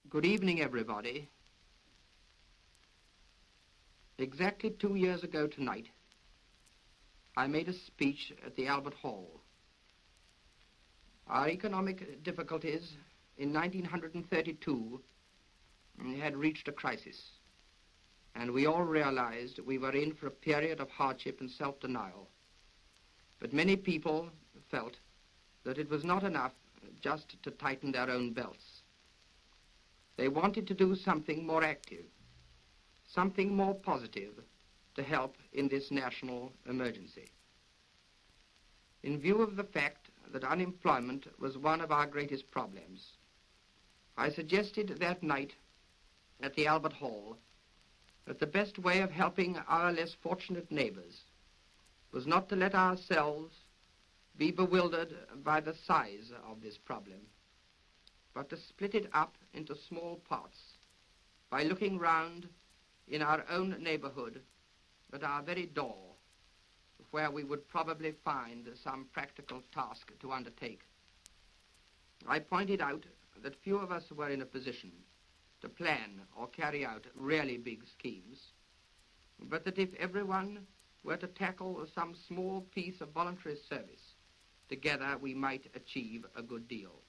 Good evening, everybody. Exactly 2 years ago tonight, I made a speech at the Albert Hall. Our economic difficulties in 1932 had reached a crisis, and we all realized we were in for a period of hardship and self-denial. But many people felt that it was not enough just to tighten their own belts. They wanted to do something more active, something more positive to help in this national emergency. In view of the fact that unemployment was one of our greatest problems, I suggested that night at the Albert Hall that the best way of helping our less fortunate neighbors was not to let ourselves be bewildered by the size of this problem, but to split it up into small parts by looking round in our own neighborhood at our very door, where we would probably find some practical task to undertake. I pointed out that few of us were in a position to plan or carry out really big schemes, but that if everyone were to tackle some small piece of voluntary service, together we might achieve a good deal.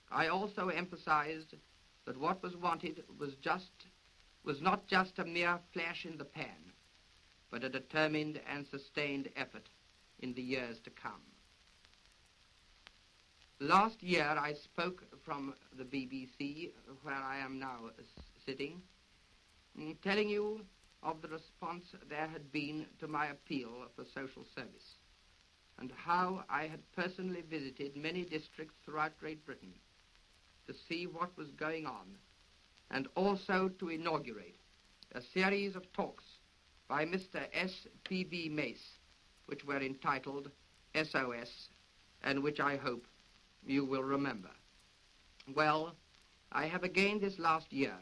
I also emphasized that what was wanted was not just a mere flash in the pan, but a determined and sustained effort in the years to come. Last year I spoke from the BBC, where I am now sitting, telling you of the response there had been to my appeal for social service, and how I had personally visited many districts throughout Great Britain to see what was going on, and also to inaugurate a series of talks by Mr. S.P.B. Mace, which were entitled SOS, and which I hope you will remember. Well, I have again this last year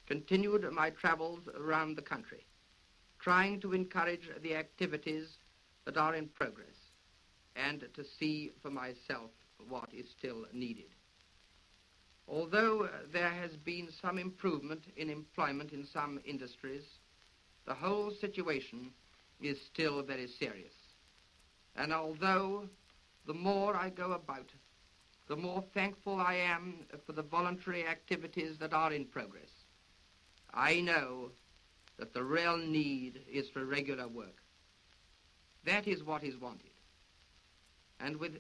continued my travels around the country, trying to encourage the activities that are in progress and to see for myself what is still needed. Although there has been some improvement in employment in some industries, the whole situation is still very serious. And although the more I go about, the more thankful I am for the voluntary activities that are in progress, I know that the real need is for regular work. That is what is wanted. And with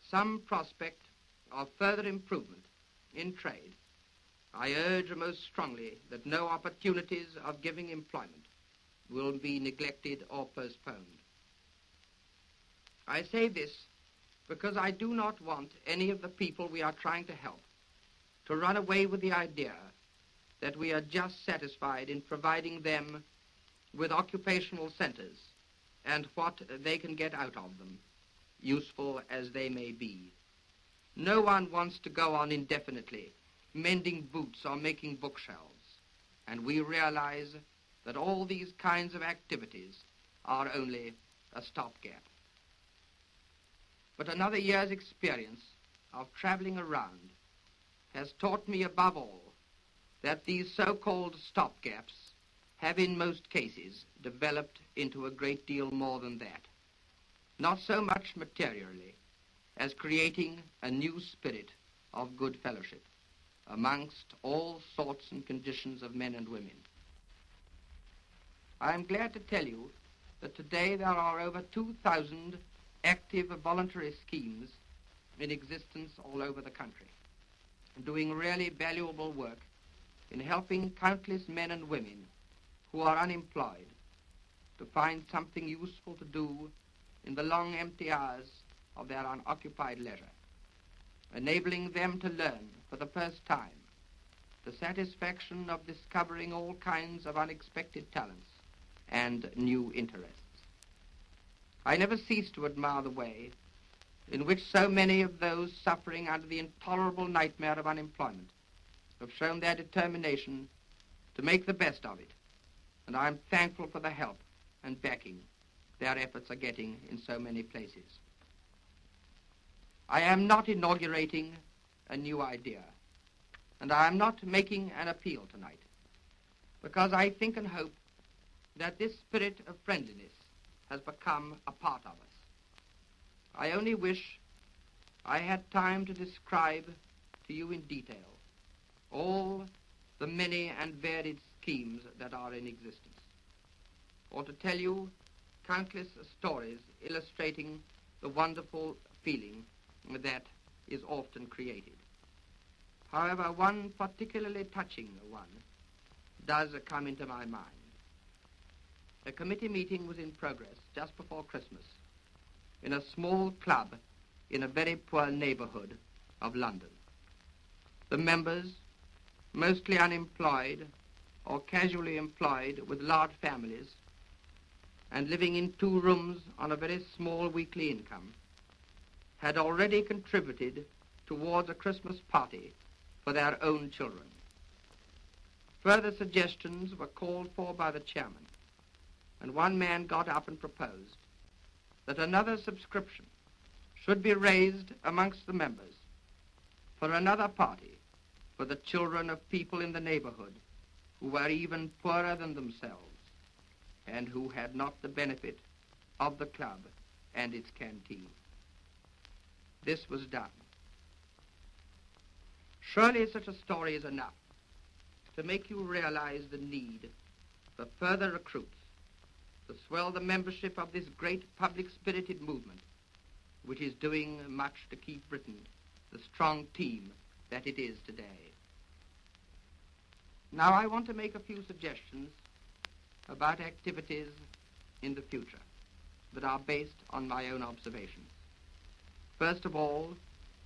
some prospect of further improvement in trade, I urge most strongly that no opportunities of giving employment will be neglected or postponed. I say this because I do not want any of the people we are trying to help to run away with the idea that we are just satisfied in providing them with occupational centers and what they can get out of them, useful as they may be. No one wants to go on indefinitely mending boots or making bookshelves, and we realize that all these kinds of activities are only a stopgap. But another year's experience of traveling around has taught me above all that these so-called stopgaps have in most cases developed into a great deal more than that, not so much materially as creating a new spirit of good fellowship amongst all sorts and conditions of men and women. I am glad to tell you that today there are over 2,000 active voluntary schemes in existence all over the country, doing really valuable work in helping countless men and women who are unemployed to find something useful to do in the long empty hours of their unoccupied leisure, enabling them to learn for the first time the satisfaction of discovering all kinds of unexpected talents and new interests. I never cease to admire the way in which so many of those suffering under the intolerable nightmare of unemployment have shown their determination to make the best of it, and I am thankful for the help and backing their efforts are getting in so many places. I am not inaugurating a new idea. And I am not making an appeal tonight, because I think and hope that this spirit of friendliness has become a part of us. I only wish I had time to describe to you in detail all the many and varied schemes that are in existence, or to tell you countless stories illustrating the wonderful feeling that is often created. However, one particularly touching one does come into my mind. A committee meeting was in progress just before Christmas in a small club in a very poor neighborhood of London. The members, mostly unemployed or casually employed with large families and living in 2 rooms on a very small weekly income, had already contributed towards a Christmas party for their own children. Further suggestions were called for by the chairman, and one man got up and proposed that another subscription should be raised amongst the members for another party for the children of people in the neighborhood who were even poorer than themselves and who had not the benefit of the club and its canteen. This was done. Surely such a story is enough to make you realize the need for further recruits to swell the membership of this great public-spirited movement, which is doing much to keep Britain the strong team that it is today. Now I want to make a few suggestions about activities in the future that are based on my own observations. First of all,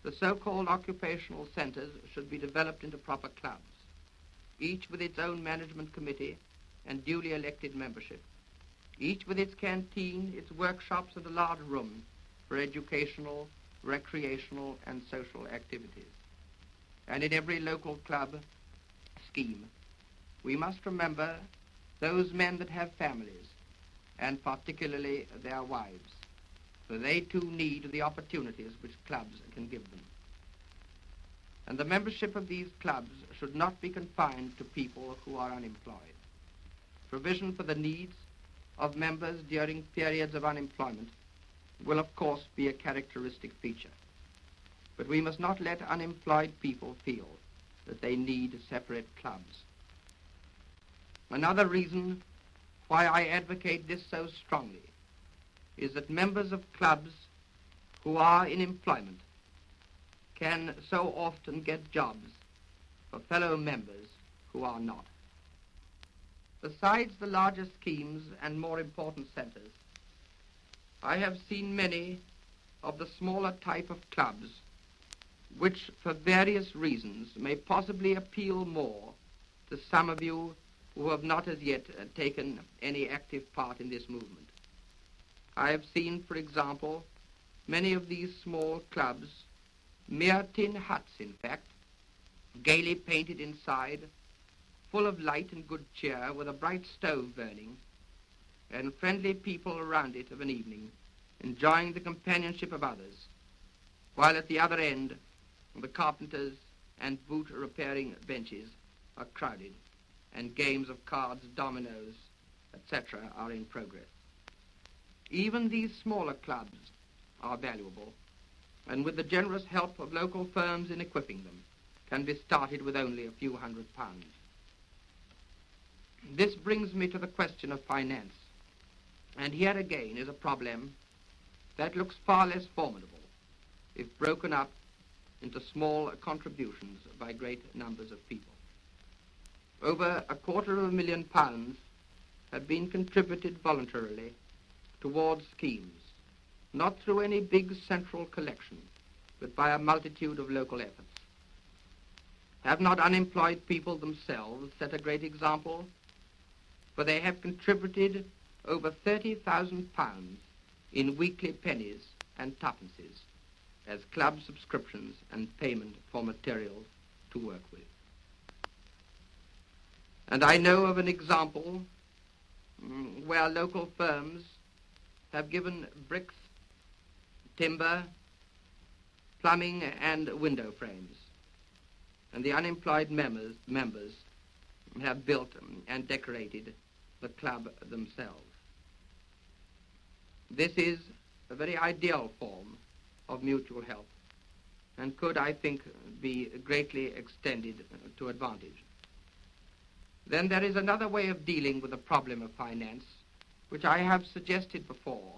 the so-called occupational centers should be developed into proper clubs, each with its own management committee and duly elected membership, each with its canteen, its workshops, and a large room for educational, recreational, and social activities. And in every local club scheme, we must remember those men that have families, and particularly their wives, for they too need the opportunities which clubs can give them. And the membership of these clubs should not be confined to people who are unemployed. Provision for the needs of members during periods of unemployment will of course be a characteristic feature. But we must not let unemployed people feel that they need separate clubs. Another reason why I advocate this so strongly is that members of clubs who are in employment can so often get jobs for fellow members who are not. Besides the larger schemes and more important centers, I have seen many of the smaller type of clubs which, for various reasons, may possibly appeal more to some of you who have not as yet taken any active part in this movement. I have seen, for example, many of these small clubs, mere tin huts, in fact, gaily painted inside, full of light and good cheer, with a bright stove burning, and friendly people around it of an evening, enjoying the companionship of others, while at the other end, the carpenters and boot repairing benches are crowded, and games of cards, dominoes, etc. are in progress. Even these smaller clubs are valuable, and with the generous help of local firms in equipping them, can be started with only a few £100. This brings me to the question of finance, and here again is a problem that looks far less formidable if broken up into small contributions by great numbers of people. Over £250,000 have been contributed voluntarily towards schemes, not through any big central collection, but by a multitude of local efforts. Have not unemployed people themselves set a great example? For they have contributed over £30,000 in weekly pennies and tuppences as club subscriptions and payment for materials to work with. And I know of an example where local firms have given bricks, timber, plumbing, and window frames. and the unemployed members have built and decorated the club themselves. This is a very ideal form of mutual help and could, I think, be greatly extended to advantage. Then there is another way of dealing with the problem of finance, which I have suggested before,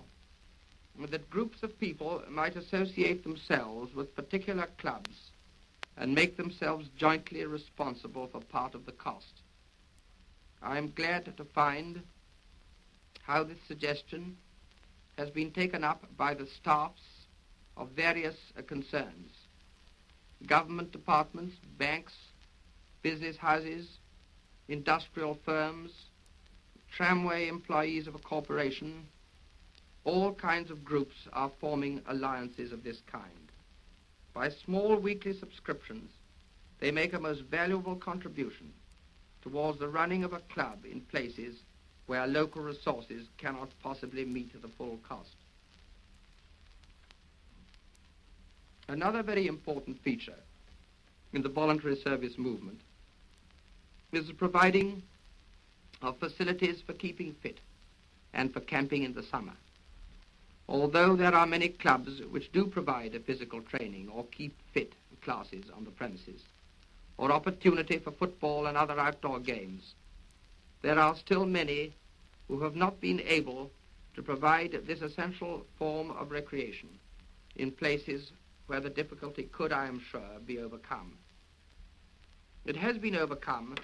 that groups of people might associate themselves with particular clubs and make themselves jointly responsible for part of the cost. I am glad to find how this suggestion has been taken up by the staffs of various concerns, government departments, banks, business houses, industrial firms, tramway employees of a corporation. All kinds of groups are forming alliances of this kind. By small weekly subscriptions, they make a most valuable contribution towards the running of a club in places where local resources cannot possibly meet the full cost. Another very important feature in the voluntary service movement is the providing of facilities for keeping fit and for camping in the summer. Although there are many clubs which do provide a physical training or keep fit classes on the premises, or opportunity for football and other outdoor games, there are still many who have not been able to provide this essential form of recreation in places where the difficulty could, I am sure, be overcome. It has been overcome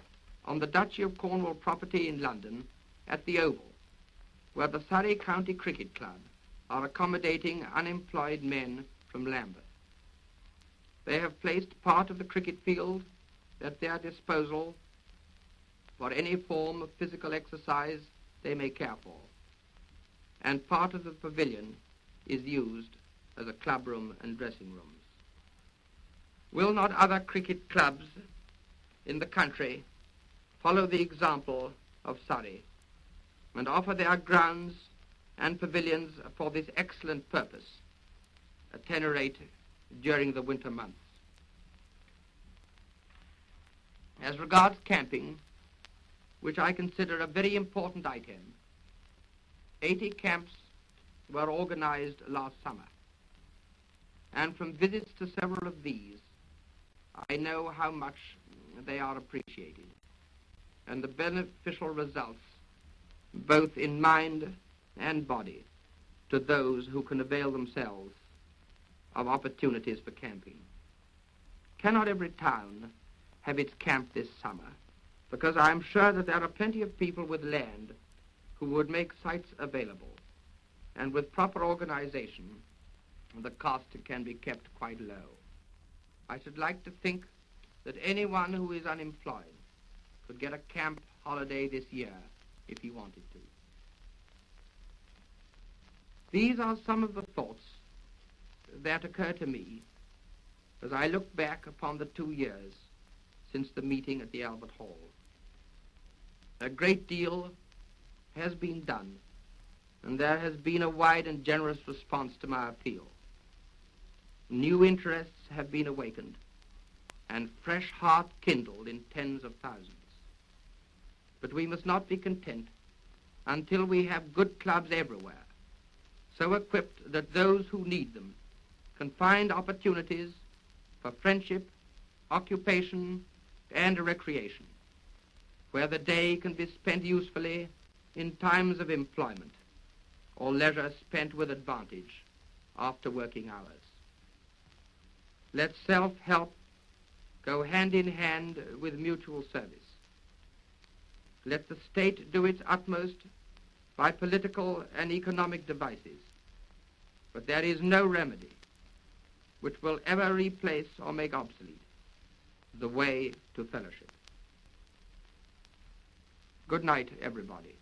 on the Duchy of Cornwall property in London at the Oval, where the Surrey County Cricket Club are accommodating unemployed men from Lambeth. They have placed part of the cricket field at their disposal for any form of physical exercise they may care for, and part of the pavilion is used as a clubroom and dressing rooms. Will not other cricket clubs in the country follow the example of Surrey and offer their grounds and pavilions for this excellent purpose at any rate during the winter months? As regards camping, which I consider a very important item, 80 camps were organized last summer, and from visits to several of these, I know how much they are appreciated and the beneficial results, both in mind and body, to those who can avail themselves of opportunities for camping. Cannot every town have its camp this summer? Because I am sure that there are plenty of people with land who would make sites available, and with proper organization, the cost can be kept quite low. I should like to think that anyone who is unemployed could get a camp holiday this year if he wanted to. These are some of the thoughts that occur to me as I look back upon the 2 years since the meeting at the Albert Hall. A great deal has been done, and there has been a wide and generous response to my appeal. New interests have been awakened, and fresh heart kindled in tens of thousands. But we must not be content until we have good clubs everywhere, so equipped that those who need them can find opportunities for friendship, occupation, and recreation, where the day can be spent usefully in times of employment, or leisure spent with advantage after working hours. Let self-help go hand in hand with mutual service. Let the state do its utmost by political and economic devices, but there is no remedy which will ever replace or make obsolete the way to fellowship. Good night, everybody.